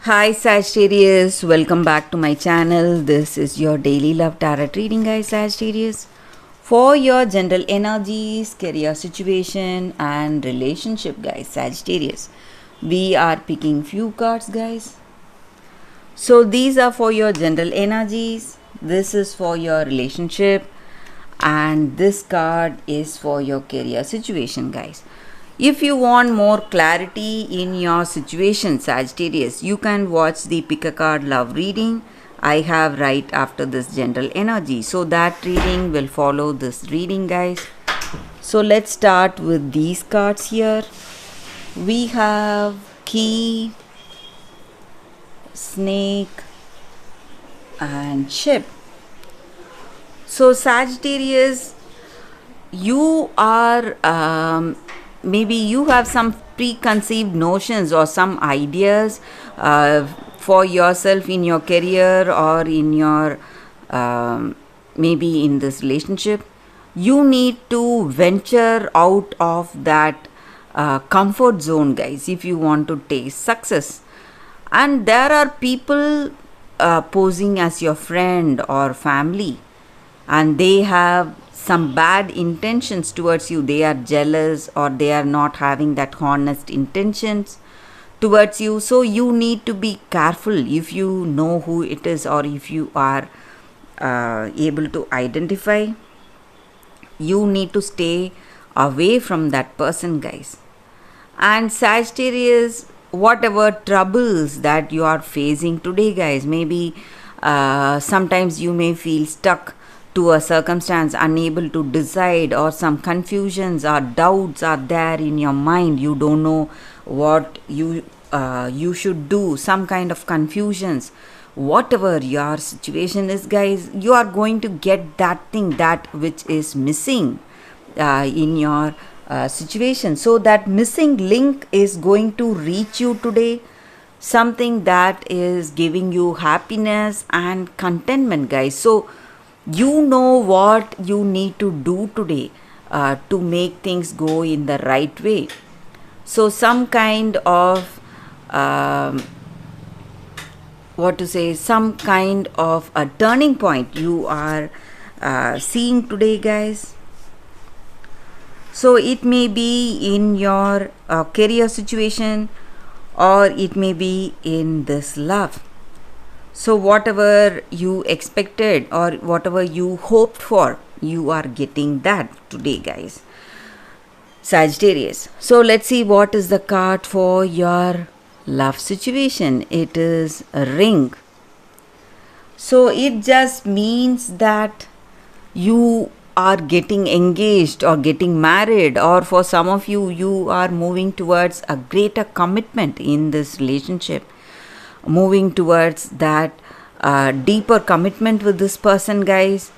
Hi Sagittarius, welcome back to my channel. This is your daily love tarot reading, guys. Sagittarius, for your general energies, career situation, and relationship, guys. Sagittarius, we are picking few cards, guys. So these are for your general energies. This is for your relationship, and this card is for your career situation, guys. If you want more clarity in your situation, Sagittarius, you can watch the pick a card love reading I have right after this general energy. So that reading will follow this reading, guys. So let's start with these cards here. We have key, snake, and ship. So Sagittarius, you are maybe you have some preconceived notions or some ideas for yourself in your career or in your maybe in this relationship. You need to venture out of that comfort zone, guys, if you want to taste success. And there are people posing as your friend or family, and they have some bad intentions towards you. They are jealous or they are not having that honest intentions towards you. So you need to be careful if you know who it is, or if you are able to identify. You need to stay away from that person, guys. And Sagittarius, whatever troubles that you are facing today, guys, maybe sometimes you may feel stuck to a circumstance, unable to decide, or some confusions or doubts are there in your mind. You don't know what you should do, some kind of confusions. Whatever your situation is, guys, you are going to get that thing, that which is missing in your situation. So that missing link is going to reach you today, something that is giving you happiness and contentment, guys. So you know what you need to do today to make things go in the right way. So some kind of some kind of a turning point you are seeing today, guys. So it may be in your career situation, or it may be in this love. So whatever you expected or whatever you hoped for, you are getting that today, guys. Sagittarius. So let's see what is the card for your love situation. It is a ring. So it just means that you are getting engaged or getting married, or for some of you, you are moving towards a greater commitment in this relationship, moving towards that deeper commitment with this person, guys.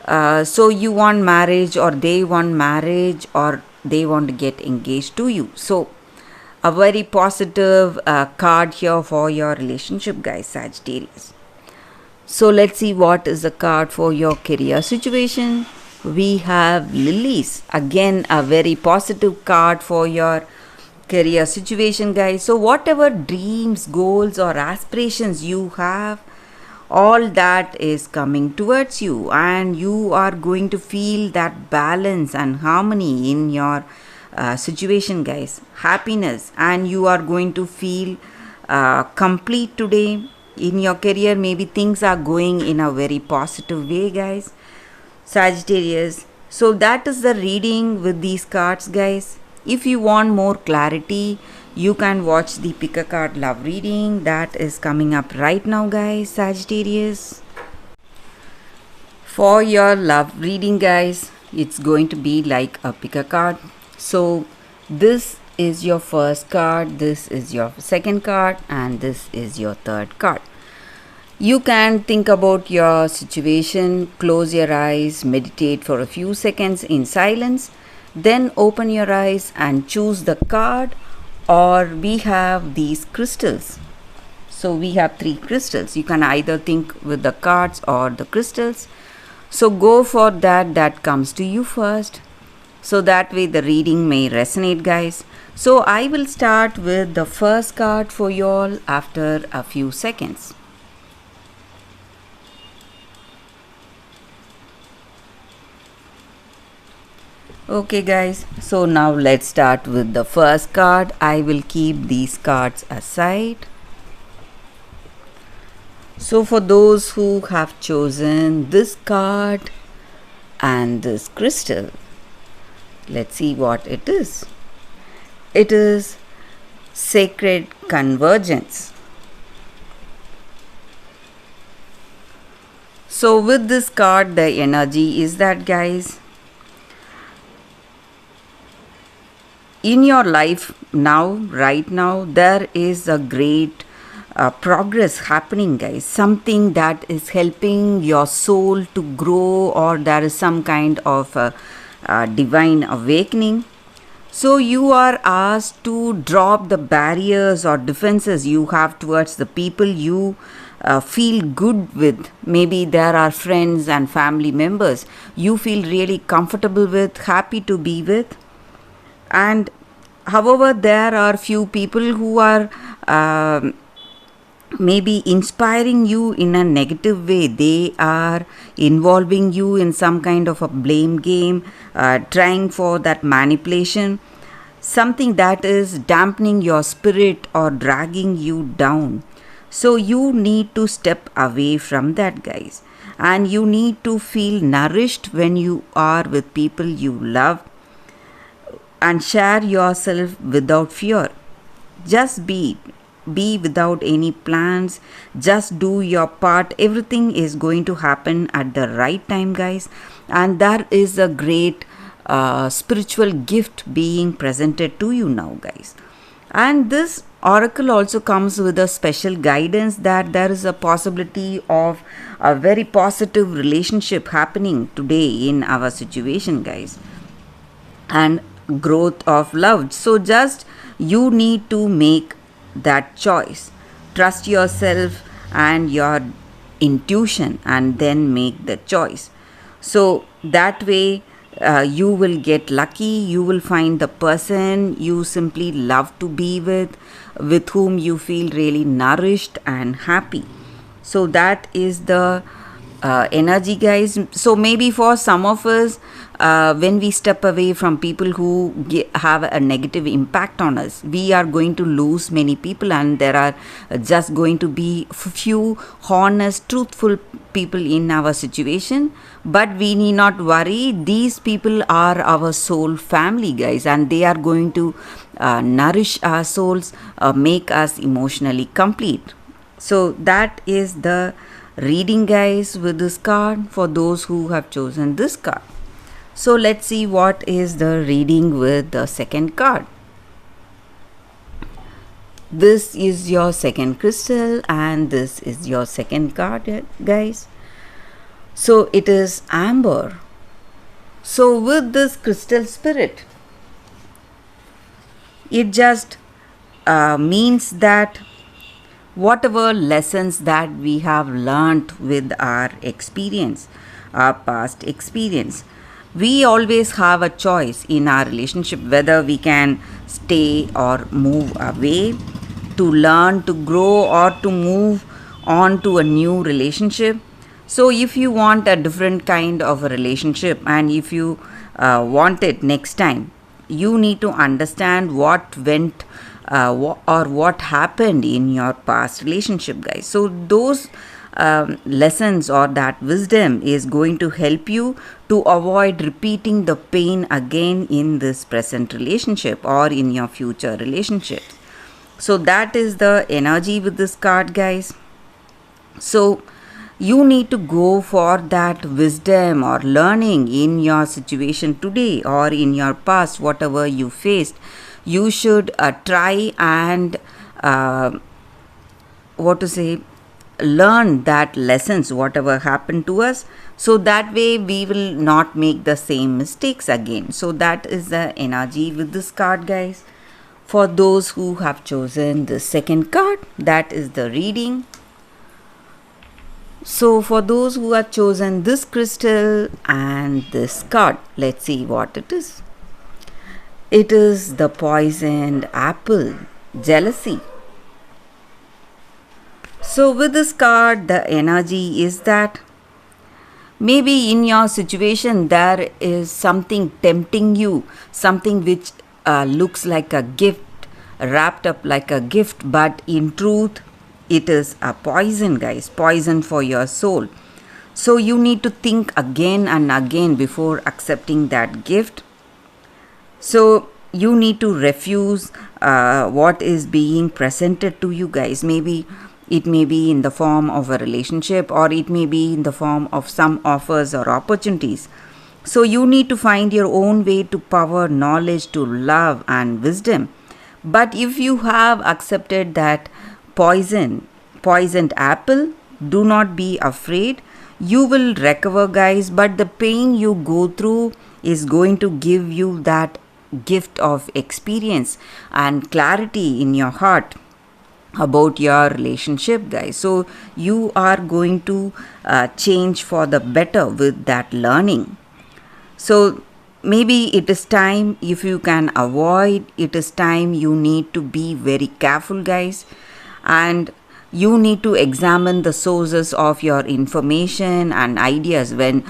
So you want marriage, or they want marriage, or they want to get engaged to you. So a very positive card here for your relationship, guys, Sagittarius. So let's see what is the card for your career situation. We have lilies. Again, a very positive card for your career situation, guys. So whatever dreams, goals, or aspirations you have, all that is coming towards you, and you are going to feel that balance and harmony in your situation, guys. Happiness, and you are going to feel complete today in your career. Maybe things are going in a very positive way, guys, Sagittarius. So that is the reading with these cards, guys. If you want more clarity, you can watch the pick a card love reading that is coming up right now, guys, Sagittarius. For your love reading, guys, it's going to be like a pick a card. So this is your first card, this is your second card, and this is your third card. You can think about your situation, close your eyes, meditate for a few seconds in silence, then open your eyes and choose the card. Or we have these crystals. So we have 3 crystals. You can either think with the cards or the crystals. So go for that comes to you first. so that way the reading may resonate, guys. So I will start with the first card for you all after a few seconds. Okay guys, so now let's start with the first card. I will keep these cards aside. So for those who have chosen this card and this crystal, let's see what it is. It is Sacred Convergence. So with this card, the energy is that, guys, in your life now, right now, there is a great progress happening, guys. Something that is helping your soul to grow, or there is some kind of divine awakening. So you are asked to drop the barriers or defenses you have towards the people you feel good with. Maybe there are friends and family members you feel really comfortable with, happy to be with. And however, there are few people who are maybe inspiring you in a negative way. They are involving you in some kind of a blame game, trying for that manipulation, something that is dampening your spirit or dragging you down. So you need to step away from that, guys, and you need to feel nourished when you are with people you love, and share yourself without fear. Just be without any plans. Just do your part. Everything is going to happen at the right time, guys, and there is a great spiritual gift being presented to you now, guys. And this oracle also comes with a special guidance that there is a possibility of a very positive relationship happening today in our situation, guys, and growth of love. So just you need to make that choice. Trust yourself and your intuition, and then make the choice. So that way you will get lucky. You will find the person you simply love to be with whom you feel really nourished and happy. So that is the energy, guys. So maybe for some of us, when we step away from people who have a negative impact on us, we are going to lose many people, and there are just going to be few honest, truthful people in our situation. But we need not worry. These people are our soul family, guys, and they are going to nourish our souls, make us emotionally complete. So that is the reading, guys, with this card for those who have chosen this card. So let's see what is the reading with the second card. This is your second crystal, and this is your second card, guys. So it is amber. So with this crystal spirit, it just means that whatever lessons that we have learned with our experience, our past experience, we always have a choice in our relationship whether we can stay or move away, to learn, to grow, or to move on to a new relationship. So if you want a different kind of a relationship, and if you want it next time, you need to understand what went or what happened in your past relationship, guys. So those lessons or that wisdom is going to help you to avoid repeating the pain again in this present relationship or in your future relationships. So that is the energy with this card, guys. So you need to go for that wisdom or learning in your situation today or in your past, whatever you faced. You should try and learn that lessons, whatever happened to us, so that way we will not make the same mistakes again. So that is the energy with this card, guys. For those who have chosen the second card, that is the reading. So for those who have chosen this crystal and this card, let's see what it is. It is the poisoned apple, jealousy. So, with this card, the energy is that maybe in your situation there is something tempting you, something which looks like a gift, wrapped up like a gift, but in truth, it is a poison, guys, poison for your soul. So, you need to think again and again before accepting that gift. So, you need to refuse what is being presented to you, guys. Maybe it may be in the form of a relationship, or it may be in the form of some offers or opportunities. So, you need to find your own way to power, knowledge, to love, and wisdom. But if you have accepted that poisoned apple, do not be afraid. You will recover, guys, but the pain you go through is going to give you that gift of experience and clarity in your heart about your relationship, guys. So you are going to change for the better with that learning. So maybe it is time, if you can avoid, it is time you need to be very careful, guys. And you need to examine the sources of your information and ideas when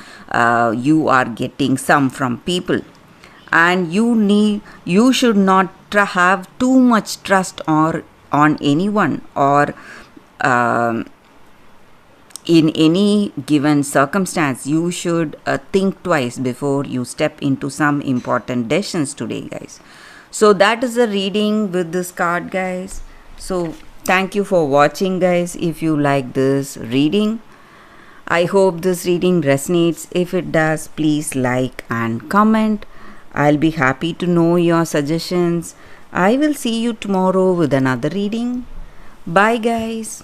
you are getting some from people. And you should not have too much trust on anyone, or in any given circumstance. You should think twice before you step into some important decisions today, guys. So that is the reading with this card, guys. So thank you for watching, guys. If you like this reading, I hope this reading resonates. If it does, please like and comment. I'll be happy to know your suggestions. I will see you tomorrow with another reading. Bye, guys.